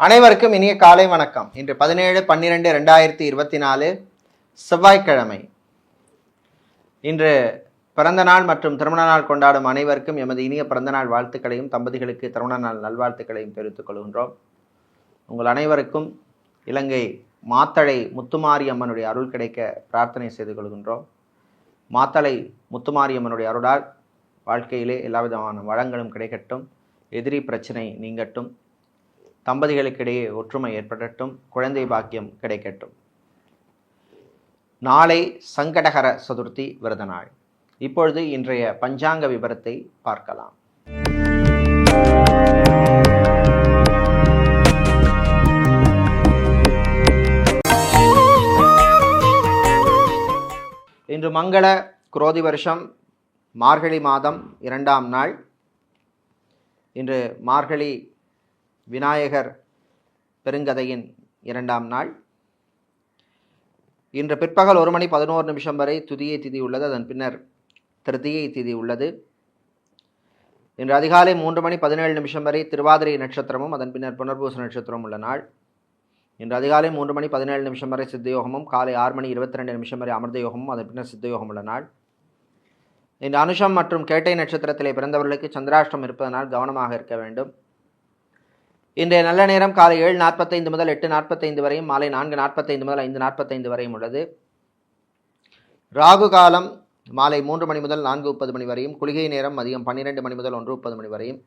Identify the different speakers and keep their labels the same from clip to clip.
Speaker 1: அனைவருக்கும் இனிய காலை வணக்கம். இன்று 17/12/2024 செவ்வாய்க்கிழமை. இன்று பிறந்த நாள் மற்றும் திருமண நாள் கொண்டாடும் அனைவருக்கும் எமது இனிய பிறந்தநாள் வாழ்த்துக்களையும் தம்பதிகளுக்கு திருமண நாள் நல்வாழ்த்துக்களையும் தெரிவித்துக் கொள்கின்றோம். உங்கள் அனைவருக்கும் இலங்கை மாத்தளை முத்துமாரியம்மனுடைய அருள் கிடைக்க பிரார்த்தனை செய்து கொள்கின்றோம். மாத்தளை முத்துமாரியம்மனுடைய அருளால் வாழ்க்கையிலே எல்லா விதமான வளங்களும் கிடைக்கட்டும், எதிரி பிரச்சனை நீங்கட்டும், தம்பதிகளுக்கிடையே ஒற்றுமை ஏற்படட்டும், குழந்தை பாக்கியம் கிடைக்கட்டும். நாளை சங்கடகர சதுர்த்தி விரத நாள். இப்பொழுது இன்றைய பஞ்சாங்க விபரத்தை பார்க்கலாம். இன்று மங்கள குரோதி வருஷம் மார்கழி மாதம் 2ஆம் நாள். இன்று மார்கழி விநாயகர் பெருங்கதையின் 2ஆம் நாள். இன்று பிற்பகல் 1:11 வரை துதியை திதி உள்ளது. அதன் பின்னர் திருதியை திதி உள்ளது. இன்று அதிகாலை 3:17 வரை திருவாதிரை நட்சத்திரமும் அதன் பின்னர் புனர்பூச நட்சத்திரமும் உள்ள நாள். இன்று அதிகாலை 3:17 வரை சித்தயோகமும், காலை 6:22 வரை அமிர்த யோகமும் அதன் பின்னர் சித்தயோகம் உள்ள நாள். இன்று அனுஷம் மற்றும் கேட்டை நட்சத்திரத்திலே பிறந்தவர்களுக்கு சந்திராஷ்டம் இருப்பதனால் கவனமாக இருக்க வேண்டும். இன்றைய நல்ல நேரம் காலை 7:45 முதல் 8:45 வரையும், மாலை 4:45 முதல் 5:45 வரையும் உள்ளது. ராகு காலம் மாலை 3 மணி முதல் 4:30 மணி வரையும், குளிகை நேரம் மதியம் 12 மணி முதல் 1:30 மணி வரையும்,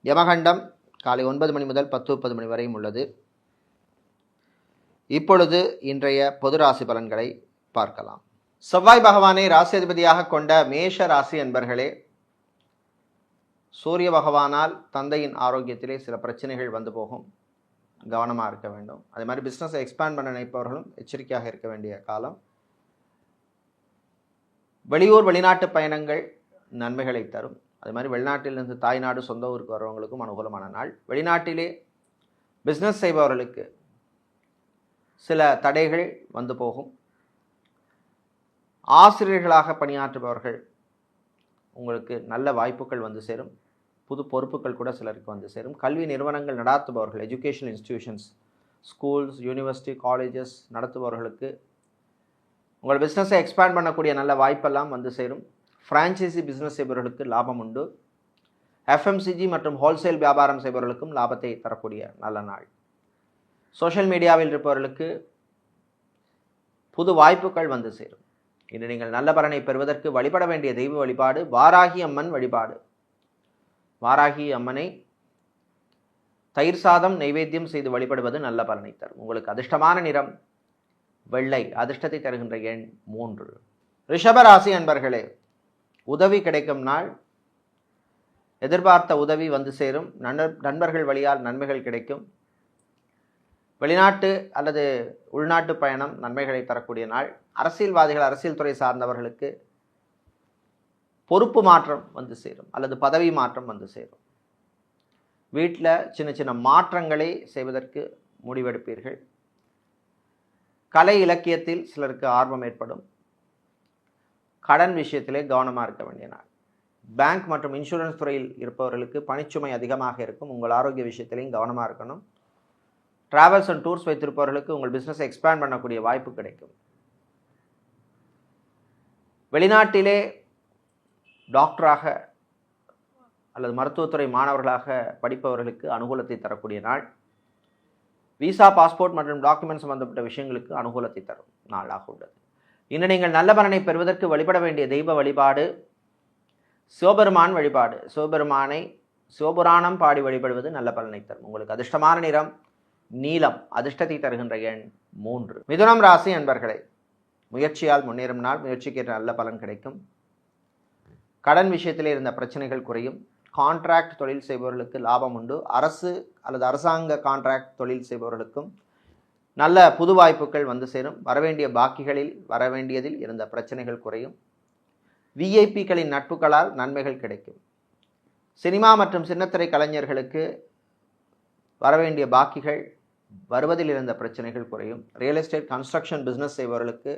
Speaker 1: யமகண்டம் காலை 9 மணி முதல் 10:30 மணி வரையும் உள்ளது. இப்பொழுது இன்றைய பொது ராசி பலன்களை பார்க்கலாம். செவ்வாய் பகவானை ராசியதிபதியாக கொண்ட மேஷ ராசி என்பர்களே, சூரிய பகவானால் தந்தையின் ஆரோக்கியத்திலே சில பிரச்சனைகள் வந்து போகும், கவனமாக இருக்க வேண்டும். அதே மாதிரி பிஸ்னஸை எக்ஸ்பேண்ட் பண்ண நினைப்பவர்களும் எச்சரிக்கையாக இருக்க வேண்டிய காலம். வெளியூர் வெளிநாட்டு பயணங்கள் நன்மைகளை தரும். அதே மாதிரி வெளிநாட்டிலிருந்து தாய்நாடு சொந்த ஊருக்கு வரவங்களுக்கும் அனுகூலமான நாள். வெளிநாட்டிலே பிஸ்னஸ் செய்பவர்களுக்கு சில தடைகள் வந்து போகும். ஆசிரியர்களாக பணியாற்றுபவர்கள் உங்களுக்கு நல்ல வாய்ப்புகள் வந்து சேரும். புது பொறுப்புகள் கூட சிலருக்கு வந்து சேரும். கல்வி நிறுவனங்கள் நடாத்துபவர்கள், educational institutions, schools, university, colleges நடத்துபவர்களுக்கு உங்கள் பிஸ்னஸை எக்ஸ்பேண்ட் பண்ணக்கூடிய நல்ல வாய்ப்பெல்லாம் வந்து சேரும். ஃப்ரான்ச்சைசி பிஸ்னஸ் செய்பவர்களுக்கு லாபம் உண்டு. எஃப்எம்சிஜி மற்றும் ஹோல்சேல் வியாபாரம் செய்பவர்களுக்கும் லாபத்தை தரக்கூடிய நல்ல நாள். சோஷியல் மீடியாவில் இருப்பவர்களுக்கு புது வாய்ப்புகள் வந்து சேரும். இன்று நீங்கள் நல்ல பலனை பெறுவதற்கு வழிபட வேண்டிய தெய்வ வழிபாடு வாராகி அம்மன் வழிபாடு. வாராகி அம்மனை தயிர் சாதம் நைவேத்தியம் செய்து வழிபடுவது நல்ல பலனை தரும். உங்களுக்கு அதிர்ஷ்டமான நிறம் வெள்ளை. அதிர்ஷ்டத்தை தருகின்ற எண் 3. ரிஷபராசி அன்பர்களே, உதவி கிடைக்கும் நாள். எதிர்பார்த்த உதவி வந்து சேரும். நண்பர்கள் வழியால் நன்மைகள் கிடைக்கும். வெளிநாட்டு அல்லது உள்நாட்டு பயணம் நன்மைகளை தரக்கூடிய நாள். அரசியல்வாதிகள், அரசியல் துறை சார்ந்தவர்களுக்கு பொறுப்பு மாற்றம் வந்து சேரும் அல்லது பதவி மாற்றம் வந்து சேரும். வீட்டில் சின்ன சின்ன மாற்றங்களை செய்வதற்கு முடிவெடுப்பீர்கள். கலை இலக்கியத்தில் சிலருக்கு ஆர்வம் ஏற்படும். கடன் விஷயத்திலே கவனமாக இருக்க வேண்டிய நாள். பேங்க் மற்றும் இன்சூரன்ஸ் துறையில் இருப்பவர்களுக்கு பணிச்சுமை அதிகமாக இருக்கும். உங்கள் ஆரோக்கிய விஷயத்திலையும் கவனமாக இருக்கணும். டிராவல்ஸ் அண்ட் டூர்ஸ் வைத்திருப்பவர்களுக்கு உங்கள் பிஸ்னஸை எக்ஸ்பேண்ட் பண்ணக்கூடிய வாய்ப்பு கிடைக்கும். வெளிநாட்டிலே டாக்டராக அல்லது மருத்துவத்துறை மாணவர்களாக படிப்பவர்களுக்கு அனுகூலத்தை தரக்கூடிய நாள். விசா, பாஸ்போர்ட் மற்றும் டாக்குமெண்ட் சம்பந்தப்பட்ட விஷயங்களுக்கு அனுகூலத்தை தரும் நாளாக உள்ளது. இன்று நீங்கள் நல்ல பலனை பெறுவதற்கு வழிபட வேண்டிய தெய்வ வழிபாடு சிவபெருமான் வழிபாடு. சிவபெருமானை சிவபுராணம் பாடி வழிபடுவது நல்ல பலனை தரும். உங்களுக்கு அதிர்ஷ்டமான நிறம் நீலம். அதிர்ஷ்டத்தை தருகின்ற எண் 3. மிதுனம் ராசி அன்பர்களே, முயற்சியால் முன்னேறும் நாள். முயற்சிக்கு நல்ல பலன் கிடைக்கும். கடன் விஷயத்திலே இருந்த பிரச்சனைகள் குறையும். கான்ட்ராக்ட் தொழில் செய்பவர்களுக்கு லாபம் உண்டு. அரசு அல்லது அரசாங்க கான்ட்ராக்ட் தொழில் செய்பவர்களுக்கும் நல்ல புது வாய்ப்புகள் வந்து சேரும். வரவேண்டிய பாக்கிகளில் வரவேண்டியதில் இருந்த பிரச்சனைகள் குறையும். விஐபிக்களின் நட்புகளால் நன்மைகள் கிடைக்கும். சினிமா மற்றும் சின்னத்திரை கலைஞர்களுக்கு வரவேண்டிய பாக்கிகள் வருவதில் இருந்த பிரச்சனைகள் குறையும். ரியல் எஸ்டேட், கன்ஸ்ட்ரக்ஷன் பிஸ்னஸ் செய்பவர்களுக்கு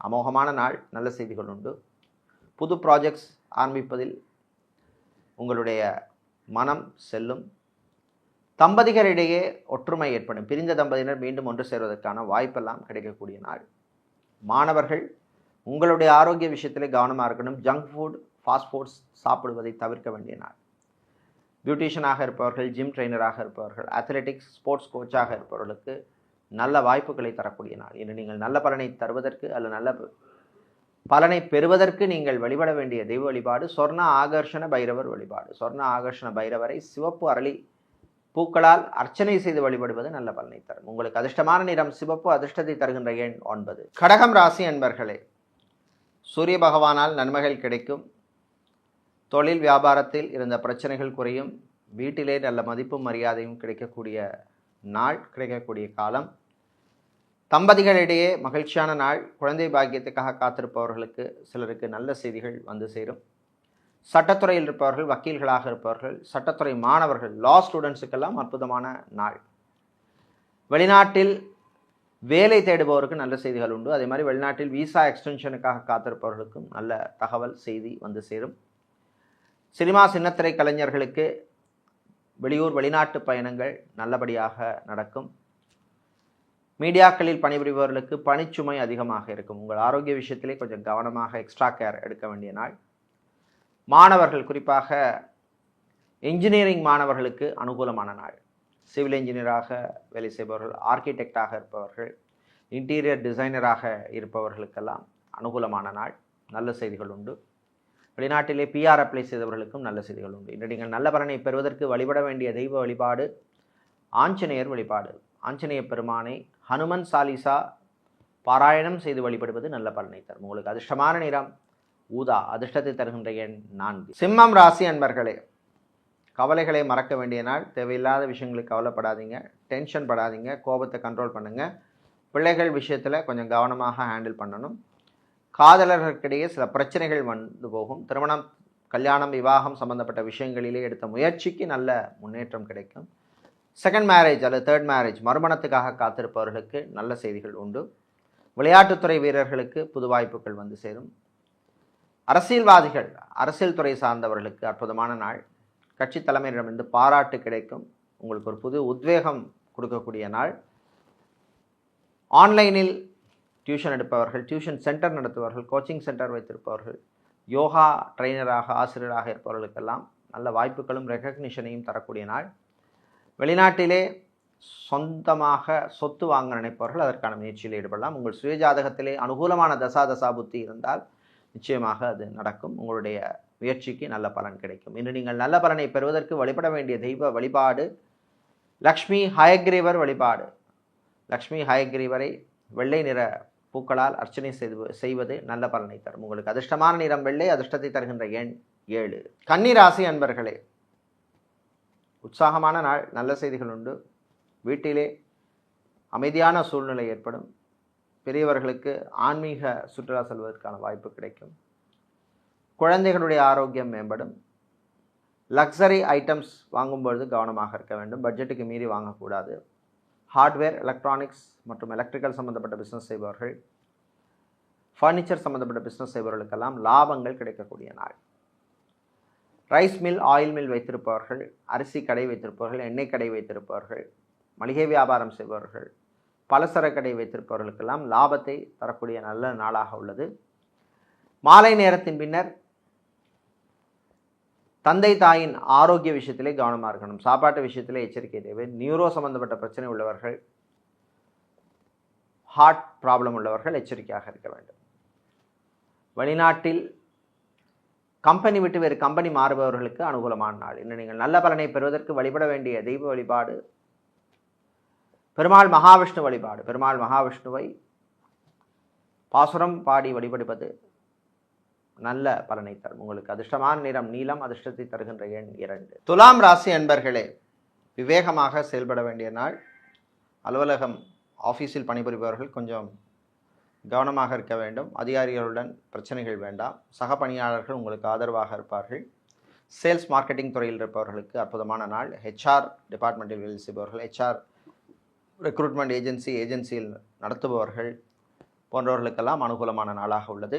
Speaker 1: அமோகமான நாள். நல்ல செய்திகள் உண்டு. புது ப்ராஜெக்ட்ஸ் ஆரம்பிப்பதில் உங்களுடைய மனம் செல்லும். தம்பதிகளிடையே ஒற்றுமை ஏற்படும். பிரிந்த தம்பதியினர் மீண்டும் ஒன்று சேர்வதற்கான வாய்ப்பெல்லாம் கிடைக்கக்கூடிய நாள். மாணவர்கள் உங்களுடைய ஆரோக்கிய விஷயத்திலே கவனமாக இருக்கணும். ஜங்க் ஃபுட், ஃபாஸ்ட் ஃபுட்ஸ் சாப்பிடுவதை தவிர்க்க வேண்டிய நாள். பியூட்டிஷியனாக இருப்பவர்கள், ஜிம் ட்ரெயினராக இருப்பவர்கள், அத்லெட்டிக்ஸ் ஸ்போர்ட்ஸ் கோச்சாக இருப்பவர்களுக்கு நல்ல வாய்ப்புகளை தரக்கூடிய நாள். இன்று நீங்கள் நல்ல பலனை தருவதற்கு அல்லது நல்ல பலனை பெறுவதற்கு நீங்கள் வழிபட வேண்டிய தெய்வ வழிபாடு சொர்ண ஆகர்ஷண பைரவர் வழிபாடு. சொர்ண ஆகர்ஷண பைரவரை சிவப்பு அரளி பூக்களால் அர்ச்சனை செய்து வழிபடுவது நல்ல பலனை தரும். உங்களுக்கு அதிர்ஷ்டமான நிறம் சிவப்பு, அதிர்ஷ்டத்தை தருகின்ற எண் 9. கடகம் ராசி அன்பர்களே, சூரிய பகவானால் நன்மைகள் கிடைக்கும். தொழில் வியாபாரத்தில் இருந்த பிரச்சனைகள் குறையும். வீட்டிலே நல்ல மதிப்பும் மரியாதையும் கிடைக்கக்கூடிய நாள், கிடைக்கக்கூடிய காலம். தம்பதிகளிடையே மகிழ்ச்சியான நாள். குழந்தை பாக்கியத்துக்காக காத்திருப்பவர்களுக்கு சிலருக்கு நல்ல செய்திகள் வந்து சேரும். சட்டத்துறையில் இருப்பவர்கள், வக்கீல்களாக இருப்பவர்கள், சட்டத்துறை மாணவர்கள், லா ஸ்டூடெண்ட்ஸுக்கெல்லாம் அற்புதமான நாள். வெளிநாட்டில் வேலை தேடுபவருக்கு நல்ல செய்திகள் உண்டு. அதே மாதிரி வெளிநாட்டில் விசா எக்ஸ்டென்ஷனுக்காக காத்திருப்பவர்களுக்கும் நல்ல தகவல் செய்தி வந்து சேரும். சினிமா சின்னத்திரை கலைஞர்களுக்கு வெளியூர் வெளிநாட்டு பயணங்கள் நல்லபடியாக நடக்கும். மீடியாக்களில் பணிபுரிபவர்களுக்கு பணிச்சுமை அதிகமாக இருக்கும். உங்கள் ஆரோக்கிய விஷயத்திலே கொஞ்சம் கவனமாக எக்ஸ்ட்ரா கேர் எடுக்க வேண்டிய நாள். மாணவர்கள், குறிப்பாக இன்ஜினியரிங் மாணவர்களுக்கு அனுகூலமான நாள். சிவில் இன்ஜினியராக வேலை செய்பவர்கள், ஆர்கிடெக்டாக இருப்பவர்கள், இன்டீரியர் டிசைனராக இருப்பவர்களுக்கெல்லாம் அனுகூலமான நாள். நல்ல செய்திகள் உண்டு. வெளிநாட்டிலே பிஆர் அப்ளை செய்தவர்களுக்கும் நல்ல செய்திகள் உண்டு. இன்று நீங்கள் நல்ல பலனை பெறுவதற்கு வழிபட வேண்டிய தெய்வ வழிபாடு ஆஞ்சநேயர் வழிபாடு. ஆஞ்சநேய பெருமானை ஹனுமன் சாலிசா பாராயணம் செய்து வழிபடுவது நல்ல பலனை தரும். உங்களுக்கு அதிர்ஷ்டமான நிறம் ஊதா, அதிர்ஷ்டத்தை தருகின்ற எண் 4. சிம்மம் ராசி அன்பர்களே, கவலைகளை மறக்க வேண்டிய நாள். தேவையில்லாத விஷயங்களுக்கு கவலைப்படாதீங்க, டென்ஷன் படாதீங்க, கோபத்தை கண்ட்ரோல் பண்ணுங்கள். பிள்ளைகள் விஷயத்தில் கொஞ்சம் கவனமாக ஹேண்டில் பண்ணணும். காதலர்களுக்கிடையே சில பிரச்சனைகள் வந்து போகும். திருமணம், கல்யாணம், விவாகம் சம்பந்தப்பட்ட விஷயங்களிலே எடுத்த முயற்சிக்கு நல்ல முன்னேற்றம் கிடைக்கும். செகண்ட் மேரேஜ் அல்லது தேர்ட் மேரேஜ், மறுமணத்துக்காக காத்திருப்பவர்களுக்கு நல்ல செய்திகள் உண்டு. விளையாட்டுத்துறை வீரர்களுக்கு புது வாய்ப்புகள் வந்து சேரும். அரசியல்வாதிகள், அரசியல் துறை சார்ந்தவர்களுக்கு அற்புதமான நாள். கட்சி தலைமையிடமிருந்து பாராட்டு கிடைக்கும். உங்களுக்கு ஒரு புது உத்வேகம் கொடுக்கக்கூடிய நாள். ஆன்லைனில் டியூஷன் எடுப்பவர்கள், டியூஷன் சென்டர் நடத்துபவர்கள், கோச்சிங் சென்டர் வைத்திருப்பவர்கள், யோகா ட்ரெயினராக, ஆசிரியராக இருப்பவர்களுக்கெல்லாம் நல்ல வாய்ப்புகளும் ரெகக்னிஷனையும் தரக்கூடிய நாள். வெளிநாட்டிலே சொந்தமாக சொத்து வாங்க நினைப்பவர்கள் அதற்கான முயற்சியில் ஈடுபடலாம். உங்கள் சுயஜாதகத்திலே அனுகூலமான தசா புத்தி இருந்தால் நிச்சயமாக அது நடக்கும். உங்களுடைய முயற்சிக்கு நல்ல பலன் கிடைக்கும். இன்று நீங்கள் நல்ல பலனை பெறுவதற்கு வழிபட வேண்டிய தெய்வ வழிபாடு லக்ஷ்மி ஹயக்ரீவர் வழிபாடு. லக்ஷ்மி ஹயக்ரீவரை வெள்ளை நிற பூக்களால் அர்ச்சனை செய்வது நல்ல பலனை தரும். உங்களுக்கு அதிர்ஷ்டமான நிறம் வெள்ளை, அதிர்ஷ்டத்தை தருகின்ற எண் 7. கன்னி ராசி அன்பர்களே, உற்சாகமான நாள். நல்ல செய்திகள் உண்டு. வீட்டிலே அமைதியான சூழ்நிலை ஏற்படும். பெரியவர்களுக்கு ஆன்மீக சுற்றுலா செல்வதற்கான வாய்ப்பு கிடைக்கும். குழந்தைகளுடைய ஆரோக்கியம் மேம்படும். லக்ஸரி ஐட்டம்ஸ் வாங்கும்பொழுது கவனமாக இருக்க வேண்டும். பட்ஜெட்டுக்கு மீறி வாங்கக்கூடாது. ஹார்ட்வேர், எலக்ட்ரானிக்ஸ் மற்றும் எலக்ட்ரிக்கல் சம்மந்தப்பட்ட பிஸ்னஸ் செய்பவர்கள், ஃபர்னிச்சர் சம்மந்தப்பட்ட பிஸ்னஸ் செய்பவர்களுக்கெல்லாம் லாபங்கள் கிடைக்கக்கூடிய நாள். ரைஸ் மில், ஆயில் மில் வைத்திருப்பவர்கள், அரிசி கடை வைத்திருப்பவர்கள், எண்ணெய் கடை வைத்திருப்பவர்கள், மளிகை வியாபாரம் செய்பவர்கள், பலசர கடை வைத்திருப்பவர்களுக்கெல்லாம் லாபத்தை தரக்கூடிய நல்ல நாளாக உள்ளது. மாலை நேரத்தின் பின்னர் தந்தை தாயின் ஆரோக்கிய விஷயத்திலே கவனமாக இருக்கணும். சாப்பாட்டு விஷயத்திலே எச்சரிக்கை தேவை. நியூரோ சம்பந்தப்பட்ட பிரச்சனை உள்ளவர்கள், ஹார்ட் ப்ராப்ளம் உள்ளவர்கள் எச்சரிக்கையாக இருக்க வேண்டும். வெளிநாட்டில் கம்பெனி விட்டு வேறு கம்பெனி மாறுபவர்களுக்கு அனுகூலமான நாள். இன்று நீங்கள் நல்ல பலனை பெறுவதற்கு வழிபட வேண்டிய தெய்வ வழிபாடு பெருமாள் மகாவிஷ்ணு வழிபாடு. பெருமாள் மகாவிஷ்ணுவை பாசுரம் பாடி வழிபடுவது நல்ல பலனை தரும். உங்களுக்கு அதிர்ஷ்டமான நிறம் நீலம், அதிர்ஷ்டத்தை தருகின்ற எண் 2. துலாம் ராசி அன்பர்களே, விவேகமாக செயல்பட வேண்டிய நாள். அலுவலகம், ஆஃபீஸில் பணிபுரிபவர்கள் கொஞ்சம் கவனமாக இருக்க வேண்டும். அதிகாரிகளுடன் பிரச்சனைகள் வேண்டாம். சக பணியாளர்கள் உங்களுக்கு ஆதரவாக இருப்பார்கள். சேல்ஸ் மார்க்கெட்டிங் துறையில் இருப்பவர்களுக்கு அற்புதமான நாள். ஹெச்ஆர் டிபார்ட்மெண்ட்டில் வேலை செய்பவர்கள், ஹெச்ஆர் ரெக்ரூட்மெண்ட் ஏஜென்சியில் நடத்துபவர்கள் போன்றவர்களுக்கெல்லாம் அனுகூலமான நாளாக உள்ளது.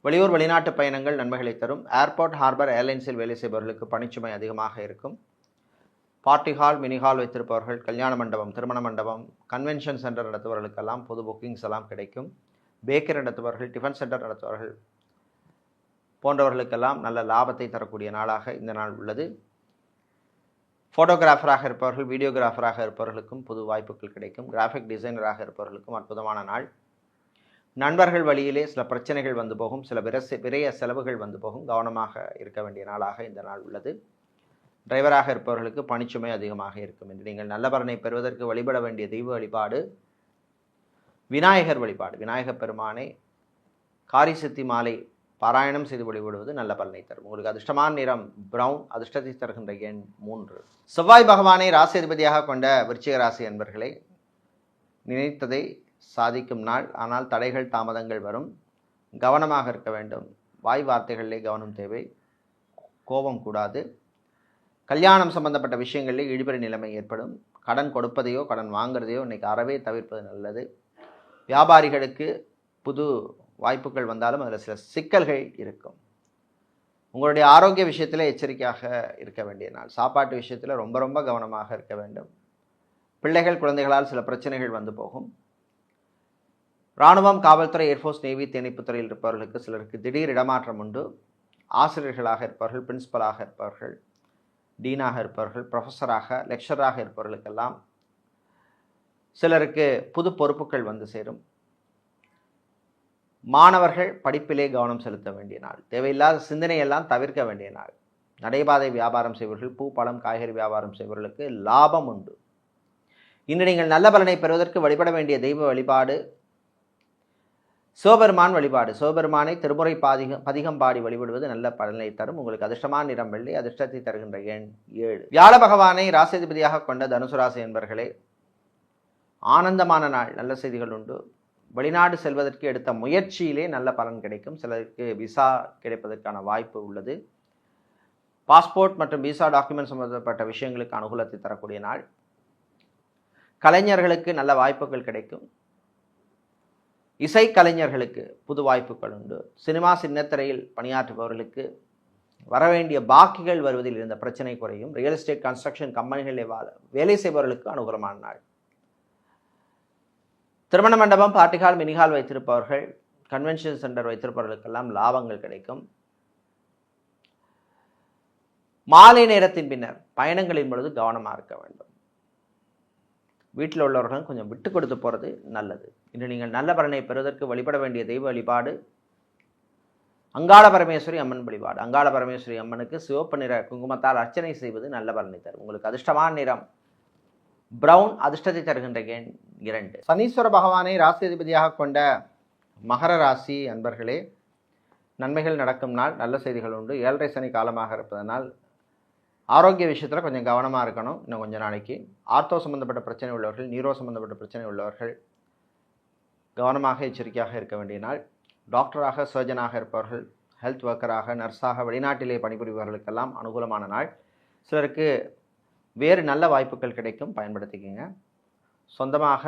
Speaker 1: வெளியூர் வெளிநாட்டு பயணங்கள் நன்மைகளை தரும். ஏர்போர்ட், ஹார்பர், ஏர்லைன்ஸில் வேலை செய்பவர்களுக்கு பணிச்சுமை அதிகமாக இருக்கும். பார்ட்டி ஹால், மினி ஹால் வைத்திருப்பவர்கள், கல்யாண மண்டபம், திருமண மண்டபம், கன்வென்ஷன் சென்டர் நடத்துபவர்களுக்கெல்லாம் பொது புக்கிங்ஸ் எல்லாம் கிடைக்கும். பேக்கரி நடத்துபவர்கள், டிஃபன் சென்டர் நடத்துபவர்கள் போன்றவர்களுக்கெல்லாம் நல்ல லாபத்தை தரக்கூடிய நாளாக இந்த நாள் உள்ளது. ஃபோட்டோகிராஃபராக இருப்பவர்கள், வீடியோகிராஃபராக இருப்பவர்களுக்கும் புது வாய்ப்புகள் கிடைக்கும். கிராஃபிக் டிசைனராக இருப்பவர்களுக்கும் அற்புதமான நாள். நண்பர்கள் வழியிலே சில பிரச்சனைகள் வந்து போகும், சில விரைய செலவுகள் வந்து போகும். கவனமாக இருக்க வேண்டிய நாளாக இந்த நாள் உள்ளது. டிரைவராக இருப்பவர்களுக்கு பணிச்சுமை அதிகமாக இருக்கும். என்று நீங்கள் நல்ல பலனை பெறுவதற்கு வழிபட வேண்டிய தெய்வ வழிபாடு விநாயகர் வழிபாடு. விநாயகப் பெருமானை காரிசித்தி மாலை பாராயணம் செய்து வழிபடுவது நல்ல பலனை தரும். உங்களுக்கு அதிர்ஷ்டமான நிறம் பிரவுன், அதிர்ஷ்டத்தை தருகின்ற எண் 3. செவ்வாய் பகவானை ராசி அதிபதியாக கொண்ட விருச்சிக ராசி என்பர்களே, நினைத்ததை சாதிக்கும் நாள். ஆனால் தடைகள் தாமதங்கள் வரும். கவனமாக இருக்க வேண்டும். வாய் வார்த்தைகளிலே கவனம் தேவை. கோபம் கூடாது. கல்யாணம் சம்பந்தப்பட்ட விஷயங்களில் இழுபறி நிலைமை ஏற்படும். கடன் கொடுப்பதையோ கடன் வாங்குறதையோ இன்றைக்கி அறவே தவிர்ப்பது நல்லது. வியாபாரிகளுக்கு புது வாய்ப்புகள் வந்தாலும் அதில் சில சிக்கல்கள் இருக்கும். உங்களுடைய ஆரோக்கிய விஷயத்தில் எச்சரிக்கையாக இருக்க வேண்டிய நாள். சாப்பாட்டு விஷயத்தில் ரொம்ப ரொம்ப கவனமாக இருக்க வேண்டும். பிள்ளைகள் குழந்தைகளால் சில பிரச்சனைகள் வந்து போகும். இராணுவம், காவல்துறை, ஏர்ஃபோர்ஸ், நேவி, தீயணைப்புத் துறையில் இருப்பவர்களுக்கு சிலருக்கு திடீர் இடமாற்றம் உண்டு. ஆசிரியர்களாக இருப்பவர்கள், பிரின்சிபலாக இருப்பவர்கள், டீனாக இருப்பவர்கள், ப்ரொஃபஸராக, லெக்சராக இருப்பவர்களுக்கெல்லாம் சிலருக்கு புது பொறுப்புகள் வந்து சேரும். மாணவர்கள் படிப்பிலே கவனம் செலுத்த வேண்டிய நாள். தேவையில்லாத சிந்தனையெல்லாம் தவிர்க்க வேண்டிய நாள். நடைபாதை வியாபாரம் செய்பவர்கள், பூ, பழம், காய்கறி வியாபாரம் செய்பவர்களுக்கு லாபம் உண்டு. இன்று நீங்கள் நல்ல பலனை பெறுவதற்கு வழிபட வேண்டிய தெய்வ வழிபாடு சிவபெருமான் வழிபாடு. சிவபெருமானை திருமுறை பதிகம் பாடி வழிபடுவது நல்ல பலனை தரும். உங்களுக்கு அதிர்ஷ்டமான நிறம் வெள்ளி, அதிர்ஷ்டத்தை தருகின்ற எண் 7. வியாழ பகவானை ராசிதிபதியாக கொண்ட தனுசு ராசி என்பர்களே, ஆனந்தமான நாள். நல்ல செய்திகள் உண்டு. வெளிநாடு செல்வதற்கு எடுத்த முயற்சியிலே நல்ல பலன் கிடைக்கும். சிலருக்கு விசா கிடைப்பதற்கான வாய்ப்பு உள்ளது. பாஸ்போர்ட் மற்றும் விசா டாக்குமெண்ட் சம்பந்தப்பட்ட விஷயங்களுக்கு அனுகூலத்தை தரக்கூடிய நாள். கலைஞர்களுக்கு நல்ல வாய்ப்புகள் கிடைக்கும். இசை கலைஞர்களுக்கு புது வாய்ப்புகள் உண்டு. சினிமா சின்னத்திரையில் பணியாற்றுபவர்களுக்கு வரவேண்டிய பாக்கிகள் வருவதில் இருந்த பிரச்சனை குறையும். ரியல் எஸ்டேட், கன்ஸ்ட்ரக்ஷன் கம்பெனிகளில் வேலை செய்பவர்களுக்கு அனுகூலமான நாள். திருமண மண்டபம், பார்ட்டிஹால், மினிஹால் வைத்திருப்பவர்கள், கன்வென்ஷன் சென்டர் வைத்திருப்பவர்களுக்கெல்லாம் லாபங்கள் கிடைக்கும். மாலை நேரத்தின் பின்னர் பயணங்களின் பொழுது கவனமாக இருக்க வேண்டும். வீட்டில் உள்ளவர்களும் கொஞ்சம் விட்டு கொடுத்து போகிறது நல்லது. இன்று நீங்கள் நல்ல பலனை பெறுவதற்கு வழிபட வேண்டிய தெய்வ வழிபாடு அங்காள பரமேஸ்வரி அம்மன் வழிபாடு. அங்காள பரமேஸ்வரி அம்மனுக்கு சிவப்பு நிற குங்குமத்தால் அர்ச்சனை செய்வது நல்ல பலனை தரும். உங்களுக்கு அதிர்ஷ்டமான நிறம் பிரவுன், அதிர்ஷ்டத்தை தருகின்ற எண் 2. சனீஸ்வர பகவானை ராசி அதிபதியாக கொண்ட மகர ராசி அன்பர்களே, நன்மைகள் நடக்கும் நாள். நல்ல செய்திகள் உண்டு. 7.5 சனி காலமாக இருப்பதனால் ஆரோக்கிய விஷயத்தில் கொஞ்சம் கவனமாக இருக்கணும். இன்னும் கொஞ்சம் நாளைக்கு ஆர்த்தோ சம்மந்தப்பட்ட பிரச்சனை உள்ளவர்கள், நியூரோ சம்மந்தப்பட்ட பிரச்சனை உள்ளவர்கள் கவனமாக எச்சரிக்கையாக இருக்க வேண்டிய நாள். டாக்டராக, சர்ஜனாக இருப்பவர்கள், ஹெல்த் ஒர்க்கராக, நர்ஸாக வெளிநாட்டிலே பணிபுரிபவர்களுக்கெல்லாம் அனுகூலமான நாள். சிலருக்கு வேறு நல்ல வாய்ப்புகள் கிடைக்கும், பயன்படுத்திக்கிங்க. சொந்தமாக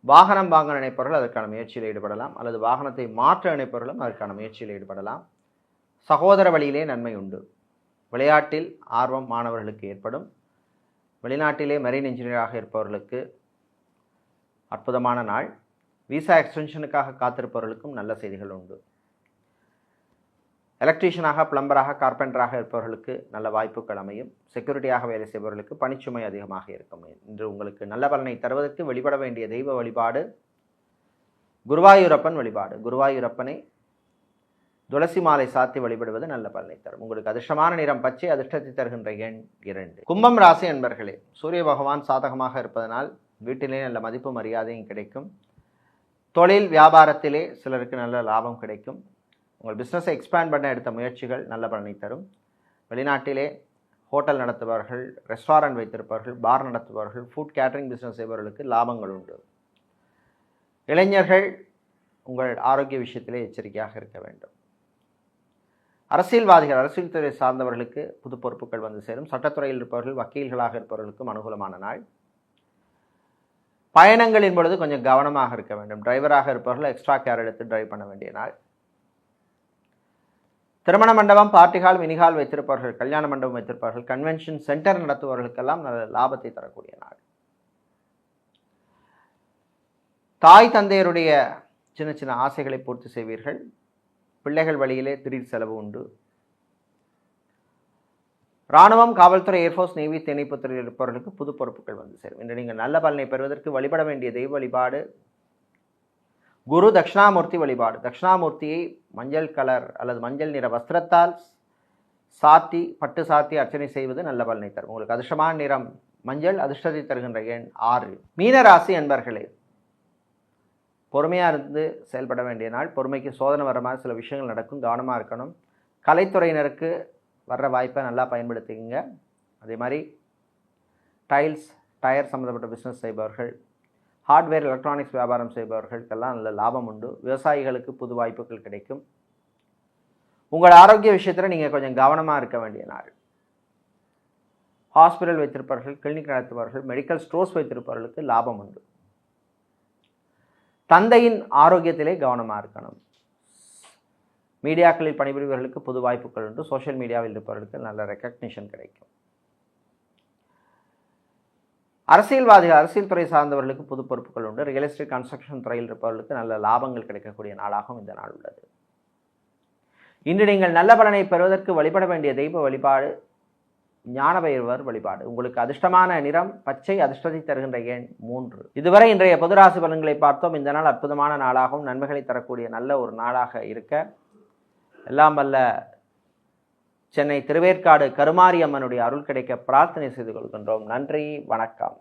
Speaker 1: வாகனம் வாங்க நினைப்பவர்கள் அதற்கான முயற்சியில் ஈடுபடலாம். அல்லது வாகனத்தை மாற்ற நினைப்பவர்களும் அதற்கான முயற்சியில் ஈடுபடலாம். சகோதர வழியிலே நன்மை உண்டு. விளையாட்டில் ஆர்வம் மாணவர்களுக்கு ஏற்படும். வெளிநாட்டிலே மெரைன் இன்ஜினியராக இருப்பவர்களுக்கு அற்புதமான நாள். விசா எக்ஸ்டென்ஷனுக்காக காத்திருப்பவர்களுக்கும் நல்ல செய்திகள் உண்டு. எலக்ட்ரீஷியனாக, பிளம்பராக, கார்பெண்டராக இருப்பவர்களுக்கு நல்ல வாய்ப்புகள் அமையும். செக்யூரிட்டியாக வேலை செய்பவர்களுக்கு பணிச்சுமை அதிகமாக இருக்கும். இன்று உங்களுக்கு நல்ல பலனை தருவதற்கு வழிபட வேண்டிய தெய்வ வழிபாடு குருவாயூரப்பன் வழிபாடு. குருவாயூரப்பனை துளசி மாலை சாத்தி வழிபடுவது நல்ல பலனை தரும். உங்களுக்கு அதிர்ஷ்டமான நிறம் பச்சை, அதிர்ஷ்டத்தை தருகின்ற எண் 2. கும்பம் ராசி அன்பர்களே, சூரிய பகவான் சாதகமாக இருப்பதனால் வீட்டிலே நல்ல மதிப்பு மரியாதையும் கிடைக்கும். தொழில் வியாபாரத்திலே சிலருக்கு நல்ல லாபம் கிடைக்கும். உங்கள் பிஸ்னஸை எக்ஸ்பேண்ட் பண்ண எடுத்த முயற்சிகள் நல்ல பலனை தரும். வெளிநாட்டிலே ஹோட்டல் நடத்துபவர்கள், ரெஸ்டாரண்ட் வைத்திருப்பவர்கள், பார் நடத்துபவர்கள், ஃபுட் கேட்டரிங் பிஸ்னஸ் செய்பவர்களுக்கு லாபங்கள் உண்டு. இளைஞர்கள் உங்கள் ஆரோக்கிய விஷயத்திலே எச்சரிக்கையாக இருக்க வேண்டும். அரசியல்வாதிகள், அரசியல் துறை சார்ந்தவர்களுக்கு புது பொறுப்புகள் வந்து சேரும். சட்டத்துறையில் இருப்பவர்கள், வக்கீல்களாக இருப்பவர்களுக்கும் அனுகூலமான நாள். பயணங்களின் பொழுது கொஞ்சம் கவனமாக இருக்க வேண்டும். டிரைவராக இருப்பவர்கள் எக்ஸ்ட்ரா கேர் எடுத்து டிரைவ் பண்ண வேண்டிய நாள். திருமண மண்டபம், பார்ட்டி ஹால், மினி ஹால் வைத்திருப்பவர்கள், கல்யாண மண்டபம் வைத்திருப்பவர்கள், கன்வென்ஷன் சென்டர் நடத்துபவர்களுக்கெல்லாம் நல்ல லாபத்தை தரக்கூடிய நாள். தாய் தந்தையருடைய சின்ன சின்ன ஆசைகளை பூர்த்தி செய்வீர்கள். பிள்ளைகள் வழியிலே திடீர் செலவு உண்டு. இராணுவம், காவல்துறை, ஏர்ஃபோர்ஸ், நேவி, தேனீப்புத்துறையில் இருப்பவர்களுக்கு புது பொறுப்புகள் வந்து சேரும். இன்று நீங்கள் நல்ல பலனை பெறுவதற்கு வழிபட வேண்டிய தெய்வ வழிபாடு குரு தட்சிணாமூர்த்தி வழிபாடு. தட்சிணாமூர்த்தியை மஞ்சள் கலர் அல்லது மஞ்சள் நிற வஸ்திரத்தால் சாத்தி, பட்டு சாத்தி அர்ச்சனை செய்வது நல்ல பலனை தரும். உங்களுக்கு அதிர்ஷ்டமான நிறம் மஞ்சள், அதிர்ஷ்டத்தை தருகின்ற எண் 6. மீனராசி அன்பர்களே, பொறுமையாக இருந்து செயல்பட வேண்டிய நாள். பொறுமைக்கு சோதனை வர மாதிரி சில விஷயங்கள் நடக்கும், கவனமாக இருக்கணும். கலைத்துறையினருக்கு வர்ற வாய்ப்பை நல்லா பயன்படுத்திக்கங்க. அதே மாதிரி டைல்ஸ், டயர் சம்மந்தப்பட்ட பிஸ்னஸ் செய்பவர்கள், ஹார்ட்வேர், எலக்ட்ரானிக்ஸ் வியாபாரம் செய்பவர்களுக்கெல்லாம் நல்ல லாபம் உண்டு. விவசாயிகளுக்கு புது வாய்ப்புகள் கிடைக்கும். உங்கள் ஆரோக்கிய விஷயத்தில் நீங்கள் கொஞ்சம் கவனமாக இருக்க வேண்டிய நாள். ஹாஸ்பிட்டல் வைத்திருப்பவர்கள், கிளினிக் நடத்துபவர்கள், மெடிக்கல் ஸ்டோர்ஸ் வைத்திருப்பவர்களுக்கு லாபம் உண்டு. தந்தையின் ஆரோக்கியத்திலே கவனமாக இருக்கணும். மீடியாக்களில் பணிபுரிபவர்களுக்கு புது வாய்ப்புகள் உண்டு. சோஷியல் மீடியாவில் இருப்பவர்களுக்கு நல்ல ரெக்கக்னிஷன் கிடைக்கும். அரசியல்வாதிகள், அரசியல் துறை சார்ந்தவர்களுக்கு புது பொறுப்புகள் உண்டு. ரியல் எஸ்டேட், கன்ஸ்ட்ரக்ஷன் துறையில் இருப்பவர்களுக்கு நல்ல லாபங்கள் கிடைக்கக்கூடிய நாளாகவும் இந்த நாள் உள்ளது. இன்று நீங்கள் நல்ல பலனை பெறுவதற்கு வழிபட வேண்டிய தெய்வ வழிபாடு ஞானபைரவர் வழிபாடு. உங்களுக்கு அதிர்ஷ்டமான நிறம் பச்சை, அதிர்ஷ்டத்தை தருகின்ற எண் 3. இதுவரை இன்றைய பொதுராசி பலன்களை பார்த்தோம். இந்த நாள் அற்புதமான நாளாகவும் நன்மைகளை தரக்கூடிய நல்ல ஒரு நாளாக இருக்க எல்லாம் வல்ல சென்னை திருவேற்காடு கருமாரியம்மனுடைய அருள் கிடைக்க பிரார்த்தனை செய்து கொள்கின்றோம். நன்றி, வணக்கம்.